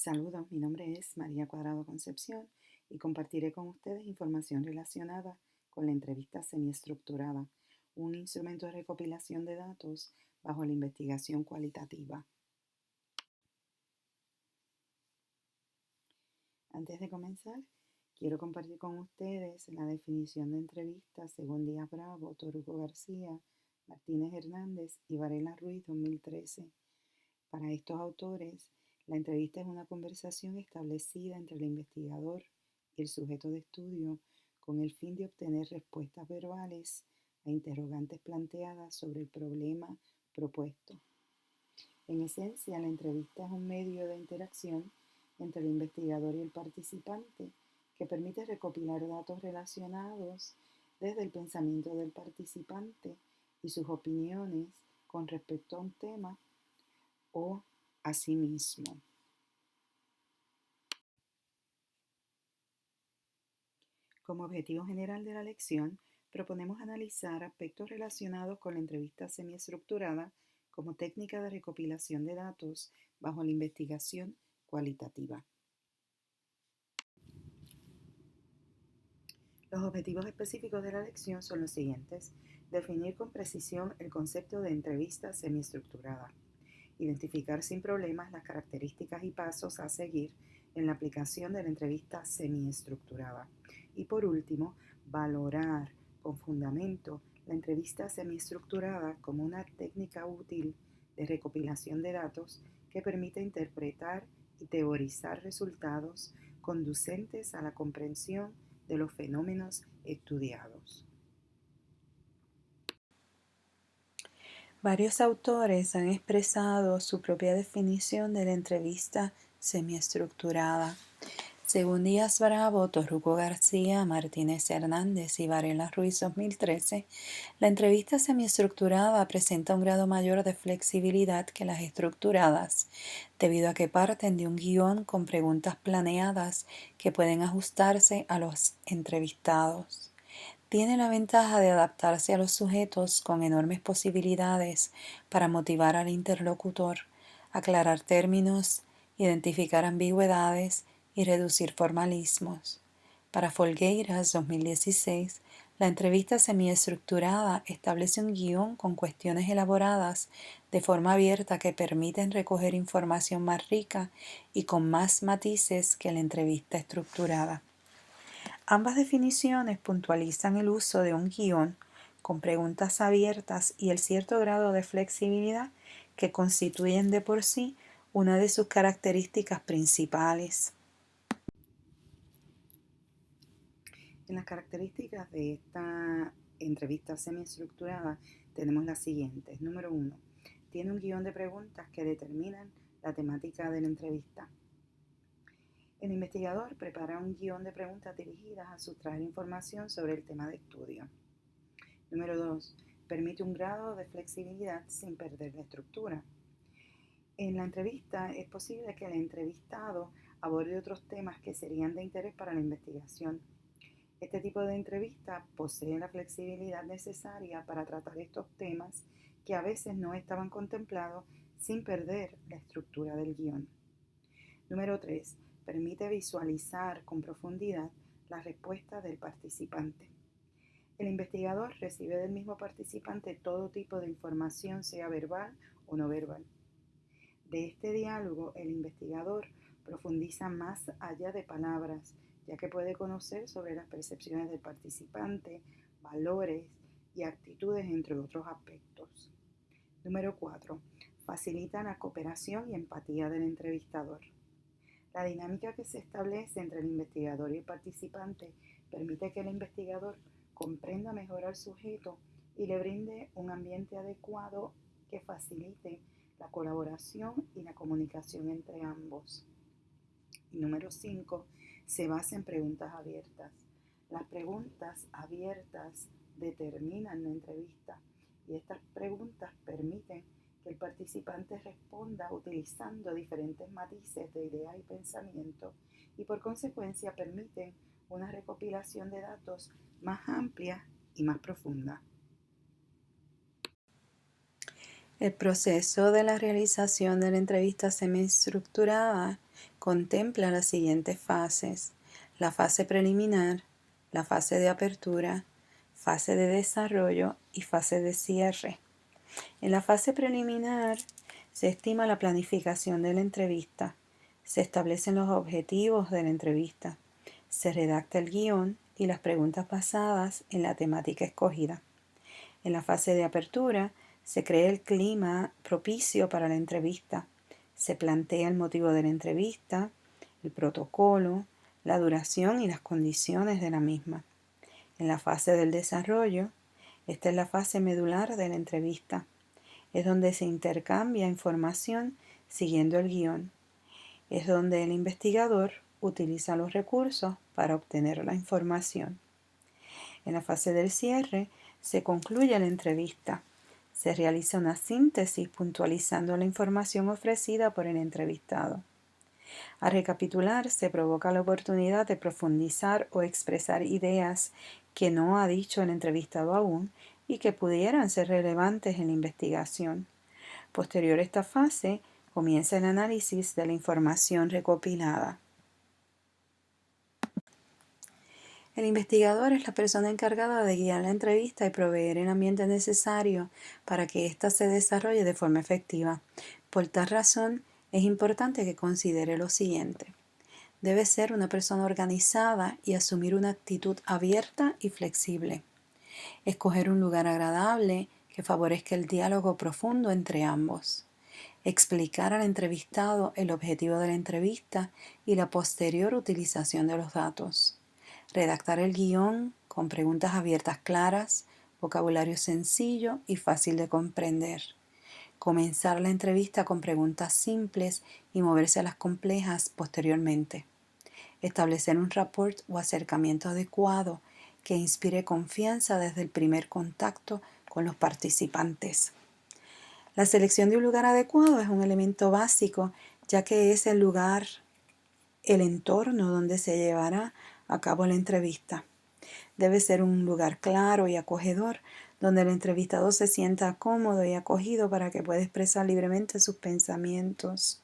Saludos, mi nombre es María Cuadrado Concepción y compartiré con ustedes información relacionada con la entrevista semiestructurada, un instrumento de recopilación de datos bajo la investigación cualitativa. Antes de comenzar, quiero compartir con ustedes la definición de entrevista según Díaz Bravo, Toruco García, Martínez Hernández y Varela Ruiz 2013. Para estos autores, la entrevista es una conversación establecida entre el investigador y el sujeto de estudio con el fin de obtener respuestas verbales a interrogantes planteadas sobre el problema propuesto. En esencia, la entrevista es un medio de interacción entre el investigador y el participante que permite recopilar datos relacionados desde el pensamiento del participante y sus opiniones con respecto a un tema o a sí mismo. Como objetivo general de la lección, proponemos analizar aspectos relacionados con la entrevista semiestructurada como técnica de recopilación de datos bajo la investigación cualitativa. Los objetivos específicos de la lección son los siguientes: definir con precisión el concepto de entrevista semiestructurada, identificar sin problemas las características y pasos a seguir en la aplicación de la entrevista semiestructurada. Y por último, valorar con fundamento la entrevista semiestructurada como una técnica útil de recopilación de datos que permite interpretar y teorizar resultados conducentes a la comprensión de los fenómenos estudiados. Varios autores han expresado su propia definición de la entrevista semiestructurada. Según Díaz Bravo, Torruco García, Martínez Hernández y Varela Ruiz 2013, la entrevista semiestructurada presenta un grado mayor de flexibilidad que las estructuradas, debido a que parten de un guión con preguntas planeadas que pueden ajustarse a los entrevistados. Tiene la ventaja de adaptarse a los sujetos con enormes posibilidades para motivar al interlocutor, aclarar términos, identificar ambigüedades y reducir formalismos. Para Folgueiras 2016, la entrevista semiestructurada establece un guión con cuestiones elaboradas de forma abierta que permiten recoger información más rica y con más matices que la entrevista estructurada. Ambas definiciones puntualizan el uso de un guión con preguntas abiertas y el cierto grado de flexibilidad que constituyen de por sí una de sus características principales. En las características de esta entrevista semiestructurada tenemos las siguientes. Número 1. Tiene un guión de preguntas que determinan la temática de la entrevista. El investigador prepara un guión de preguntas dirigidas a sustraer información sobre el tema de estudio. Número 2. Permite un grado de flexibilidad sin perder la estructura. En la entrevista es posible que el entrevistado aborde otros temas que serían de interés para la investigación. Este tipo de entrevista posee la flexibilidad necesaria para tratar estos temas que a veces no estaban contemplados sin perder la estructura del guión. Número 3. Permite visualizar con profundidad la respuesta del participante. El investigador recibe del mismo participante todo tipo de información, sea verbal o no verbal. De este diálogo, el investigador profundiza más allá de palabras, ya que puede conocer sobre las percepciones del participante, valores y actitudes, entre otros aspectos. Número 4. Facilita la cooperación y empatía del entrevistador. La dinámica que se establece entre el investigador y el participante permite que el investigador comprenda mejor al sujeto y le brinde un ambiente adecuado que facilite la colaboración y la comunicación entre ambos. Y número 5. Se basa en preguntas abiertas. Las preguntas abiertas determinan la entrevista y estas preguntas permiten que el participante responda utilizando diferentes matices de ideas y pensamiento y por consecuencia permiten una recopilación de datos más amplia y más profunda. El proceso de la realización de la entrevista semiestructurada contempla las siguientes fases: la fase preliminar, la fase de apertura, fase de desarrollo y fase de cierre. En la fase preliminar se estima la planificación de la entrevista, se establecen los objetivos de la entrevista, se redacta el guión y las preguntas basadas en la temática escogida. En la fase de apertura se crea el clima propicio para la entrevista, se plantea el motivo de la entrevista, el protocolo, la duración y las condiciones de la misma. En la fase del desarrollo, esta es la fase medular de la entrevista. Es donde se intercambia información siguiendo el guión. Es donde el investigador utiliza los recursos para obtener la información. En la fase del cierre se concluye la entrevista. Se realiza una síntesis puntualizando la información ofrecida por el entrevistado. Al recapitular, se provoca la oportunidad de profundizar o expresar ideas que no ha dicho el entrevistado aún y que pudieran ser relevantes en la investigación. Posterior a esta fase, comienza el análisis de la información recopilada. El investigador es la persona encargada de guiar la entrevista y proveer el ambiente necesario para que ésta se desarrolle de forma efectiva. Por tal razón, es importante que considere lo siguiente. Debe ser una persona organizada y asumir una actitud abierta y flexible. Escoger un lugar agradable que favorezca el diálogo profundo entre ambos. Explicar al entrevistado el objetivo de la entrevista y la posterior utilización de los datos. Redactar el guión con preguntas abiertas claras, vocabulario sencillo y fácil de comprender. Comenzar la entrevista con preguntas simples y moverse a las complejas posteriormente. Establecer un rapport o acercamiento adecuado que inspire confianza desde el primer contacto con los participantes. La selección de un lugar adecuado es un elemento básico, ya que es el lugar, el entorno donde se llevará a cabo la entrevista. Debe ser un lugar claro y acogedor, donde el entrevistado se sienta cómodo y acogido para que pueda expresar libremente sus pensamientos.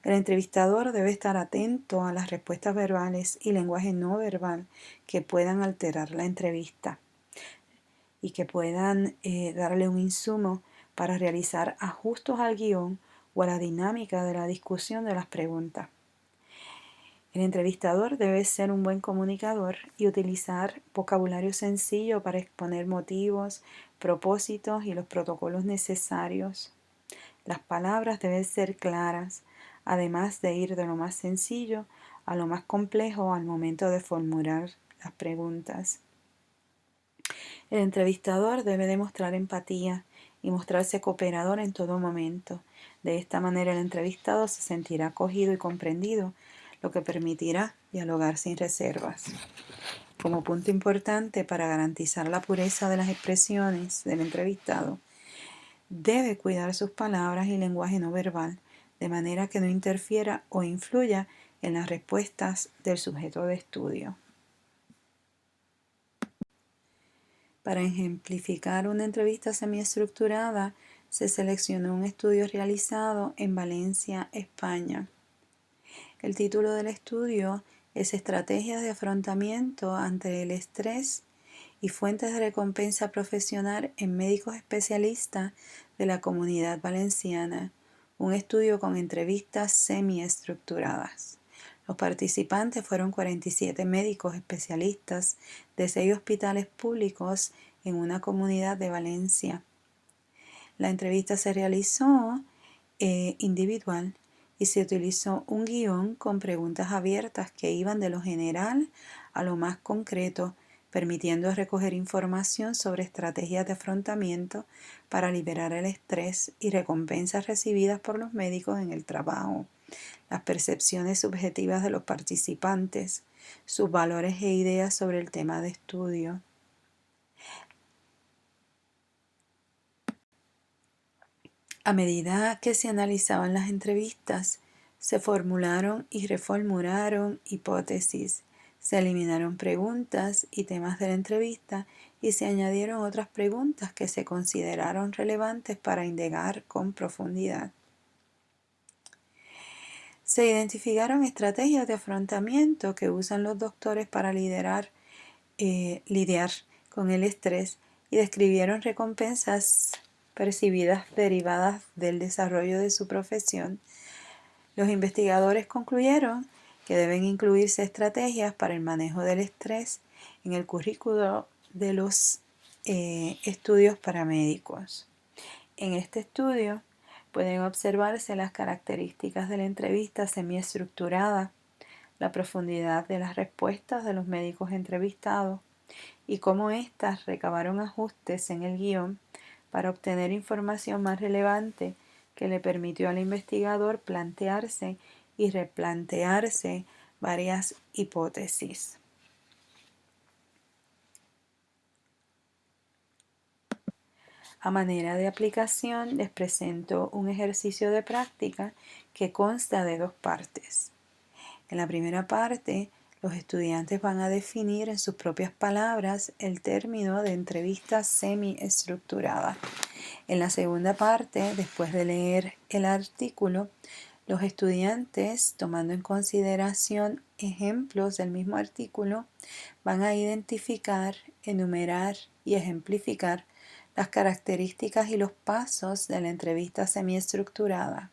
El entrevistador debe estar atento a las respuestas verbales y lenguaje no verbal que puedan alterar la entrevista y que puedan darle un insumo para realizar ajustes al guión o a la dinámica de la discusión de las preguntas. El entrevistador debe ser un buen comunicador y utilizar vocabulario sencillo para exponer motivos, propósitos y los protocolos necesarios. Las palabras deben ser claras, además de ir de lo más sencillo a lo más complejo al momento de formular las preguntas. El entrevistador debe demostrar empatía y mostrarse cooperador en todo momento. De esta manera el entrevistado se sentirá acogido y comprendido, lo que permitirá dialogar sin reservas. Como punto importante para garantizar la pureza de las expresiones del entrevistado, debe cuidar sus palabras y lenguaje no verbal, de manera que no interfiera o influya en las respuestas del sujeto de estudio. Para ejemplificar una entrevista semiestructurada, se seleccionó un estudio realizado en Valencia, España. El título del estudio es Estrategias de afrontamiento ante el estrés y fuentes de recompensa profesional en médicos especialistas de la Comunidad Valenciana, un estudio con entrevistas semiestructuradas. Los participantes fueron 47 médicos especialistas de 6 hospitales públicos en una comunidad de Valencia. La entrevista se realizó individual y se utilizó un guión con preguntas abiertas que iban de lo general a lo más concreto, permitiendo recoger información sobre estrategias de afrontamiento para liberar el estrés y recompensas recibidas por los médicos en el trabajo, las percepciones subjetivas de los participantes, sus valores e ideas sobre el tema de estudio. A medida que se analizaban las entrevistas, se formularon y reformularon hipótesis, se eliminaron preguntas y temas de la entrevista y se añadieron otras preguntas que se consideraron relevantes para indagar con profundidad. Se identificaron estrategias de afrontamiento que usan los doctores para lidiar con el estrés y describieron recompensas percibidas derivadas del desarrollo de su profesión. Los investigadores concluyeron que deben incluirse estrategias para el manejo del estrés en el currículo de los estudios paramédicos. En este estudio pueden observarse las características de la entrevista semiestructurada, la profundidad de las respuestas de los médicos entrevistados y cómo éstas recabaron ajustes en el guión para obtener información más relevante que le permitió al investigador plantearse y replantearse varias hipótesis. A manera de aplicación, les presento un ejercicio de práctica que consta de 2 partes. En la primera parte, los estudiantes van a definir en sus propias palabras el término de entrevista semiestructurada. En la segunda parte, después de leer el artículo, los estudiantes, tomando en consideración ejemplos del mismo artículo, van a identificar, enumerar y ejemplificar las características y los pasos de la entrevista semiestructurada.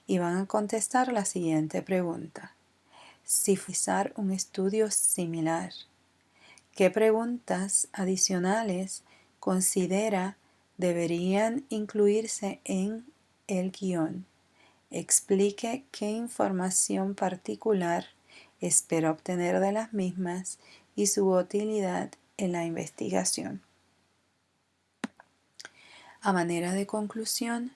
Y van a contestar la siguiente pregunta. Si fuese un estudio similar, ¿qué preguntas adicionales considera deberían incluirse en el guión? Explique qué información particular espera obtener de las mismas y su utilidad en la investigación. A manera de conclusión,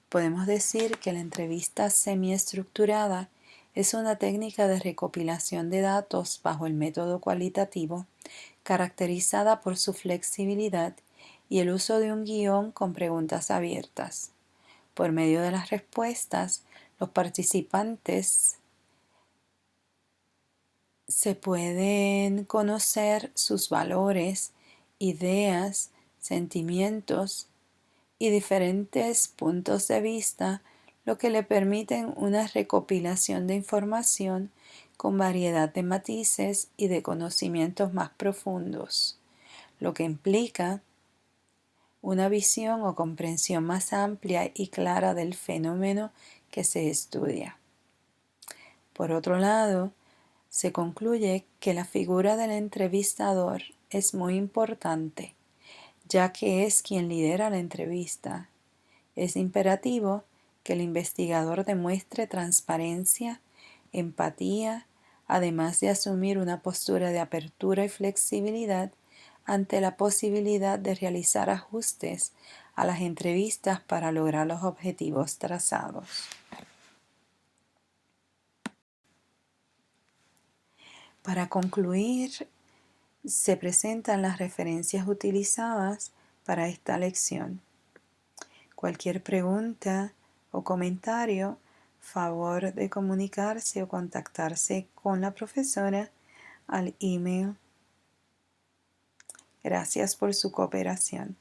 podemos decir que la entrevista semiestructurada es una técnica de recopilación de datos bajo el método cualitativo, caracterizada por su flexibilidad y el uso de un guión con preguntas abiertas. Por medio de las respuestas, los participantes se pueden conocer sus valores, ideas, sentimientos y diferentes puntos de vista, lo que le permiten una recopilación de información con variedad de matices y de conocimientos más profundos, lo que implica una visión o comprensión más amplia y clara del fenómeno que se estudia. Por otro lado, se concluye que la figura del entrevistador es muy importante, ya que es quien lidera la entrevista. Es imperativo que el investigador demuestre transparencia, empatía, además de asumir una postura de apertura y flexibilidad ante la posibilidad de realizar ajustes a las entrevistas para lograr los objetivos trazados. Para concluir, se presentan las referencias utilizadas para esta lección. Cualquier pregunta o comentario, favor de comunicarse o contactarse con la profesora al email. Gracias por su cooperación.